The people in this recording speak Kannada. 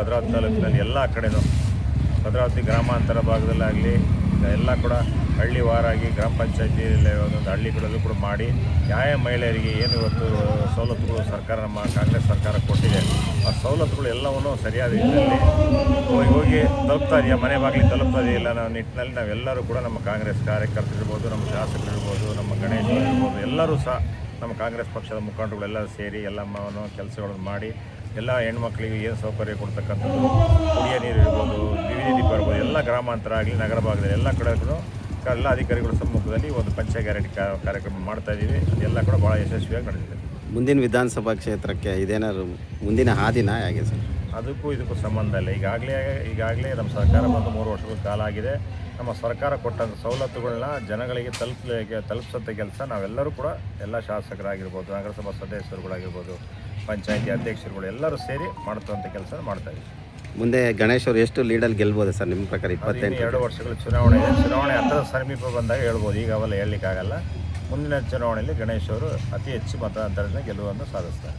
ಭದ್ರಾವತಿ ತಾಲೂಕಿನಲ್ಲಿ ಎಲ್ಲ ಕಡೆಯೂ ಭದ್ರಾವತಿ ಗ್ರಾಮಾಂತರ ಭಾಗದಲ್ಲಾಗಲಿ ಎಲ್ಲ ಕೂಡ ಹಳ್ಳಿ ವಾರಾಗಿ ಗ್ರಾಮ ಪಂಚಾಯತಿಯಲ್ಲಿ ಒಂದೊಂದು ಹಳ್ಳಿಗಳಲ್ಲೂ ಕೂಡ ಮಾಡಿ ಯಾವ ಮಹಿಳೆಯರಿಗೆ ಏನು ಇವತ್ತು ಸವಲತ್ತುಗಳು ಸರ್ಕಾರ ನಮ್ಮ ಕಾಂಗ್ರೆಸ್ ಸರ್ಕಾರ ಕೊಟ್ಟಿದೆ ಆ ಸವಲತ್ತುಗಳು ಎಲ್ಲವನ್ನೂ ಸರಿಯಾದ ರೀತಿಯಲ್ಲಿ ಹೋಗಿ ತಲುಪ್ತಾ ಇದೆಯಾ, ಮನೆ ಬಾಗಿಲಿಗೆ ತಲುಪ್ತಾ ಇದೆಯಿಲ್ಲ ಅನ್ನೋ ನಿಟ್ಟಿನಲ್ಲಿ ನಾವೆಲ್ಲರೂ ಕೂಡ ನಮ್ಮ ಕಾಂಗ್ರೆಸ್ ಕಾರ್ಯಕರ್ತರಿರ್ಬೋದು, ನಮ್ಮ ಶಾಸಕರಿರ್ಬೋದು, ನಮ್ಮ ಗಣೇಶ ಇರ್ಬೋದು, ಎಲ್ಲರೂ ಸಹ ನಮ್ಮ ಕಾಂಗ್ರೆಸ್ ಪಕ್ಷದ ಮುಖಂಡರುಗಳೆಲ್ಲರೂ ಸೇರಿ ಎಲ್ಲವನ್ನು ಕೆಲಸಗಳನ್ನು ಮಾಡಿ ಎಲ್ಲ ಹೆಣ್ಮಕ್ಳಿಗೆ ಏನು ಸೌಕರ್ಯ ಕೊಡ್ತಕ್ಕಂಥದ್ದು, ಕುಡಿಯೋ ನೀರು ಇರ್ಬೋದು, ವಿವಿಧ ದೀಪ ಇರ್ಬೋದು, ಎಲ್ಲ ಗ್ರಾಮಾಂತರ ಆಗಲಿ ನಗರ ಭಾಗದಲ್ಲಿ ಎಲ್ಲ ಕಡೆಗೂ ಎಲ್ಲ ಅಧಿಕಾರಿಗಳ ಸಮ್ಮುಖದಲ್ಲಿ ಒಂದು ಪಂಚ ಗ್ಯಾರಂಟಿ ಕಾರ್ಯಕ್ರಮ ಮಾಡ್ತಾಯಿದ್ದೀವಿ. ಅದೆಲ್ಲ ಕೂಡ ಭಾಳ ಯಶಸ್ವಿಯಾಗಿ ನಡೆದಿದೆ. ಮುಂದಿನ ವಿಧಾನಸಭಾ ಕ್ಷೇತ್ರಕ್ಕೆ ಇದೇನಾದ್ರು ಮುಂದಿನ ಹಾದಿನ ಹೇಗೆ ಸರ್? ಅದಕ್ಕೂ ಇದಕ್ಕೂ ಸಂಬಂಧ ಇಲ್ಲ. ಈಗಾಗಲೇ ನಮ್ಮ ಸರ್ಕಾರ ಬಂದು 3 ವರ್ಷಗಳ ಕಾಲ ಆಗಿದೆ. ನಮ್ಮ ಸರ್ಕಾರ ಕೊಟ್ಟಂಥ ಸವಲತ್ತುಗಳನ್ನ ಜನಗಳಿಗೆ ತಲುಪಿಸೋಂಥ ಕೆಲಸ ನಾವೆಲ್ಲರೂ ಕೂಡ ಎಲ್ಲ ಶಾಸಕರಾಗಿರ್ಬೋದು, ನಗರಸಭಾ ಸದಸ್ಯರುಗಳಾಗಿರ್ಬೋದು, ಪಂಚಾಯತಿ ಅಧ್ಯಕ್ಷರುಗಳು ಎಲ್ಲರೂ ಸೇರಿ ಮಾಡ್ತಂಥ ಕೆಲಸ ಮಾಡ್ತಾಯಿದ್ದೀವಿ. ಮುಂದೆ ಗಣೇಶ್ ಅವರು ಎಷ್ಟು ಲೀಡಲ್ಲಿ ಗೆಲ್ಬೋದು ಸರ್ ನಿಮ್ಮ ಪ್ರಕಾರ? 2 ವರ್ಷಗಳ ಚುನಾವಣೆ ಇದೆ. ಚುನಾವಣೆ ಹತ್ತಿರ ಸಮೀಪ ಬಂದಾಗ ಹೇಳ್ಬೋದು, ಈಗ ಅವೆಲ್ಲ ಹೇಳಲಿಕ್ಕಾಗಲ್ಲ. ಮುಂದಿನ ಚುನಾವಣೆಯಲ್ಲಿ ಗಣೇಶ್ ಅವರು ಅತಿ ಹೆಚ್ಚು ಮತಾಂತರದಿಂದ ಗೆಲುವನ್ನು ಸಾಧಿಸ್ತಾರೆ.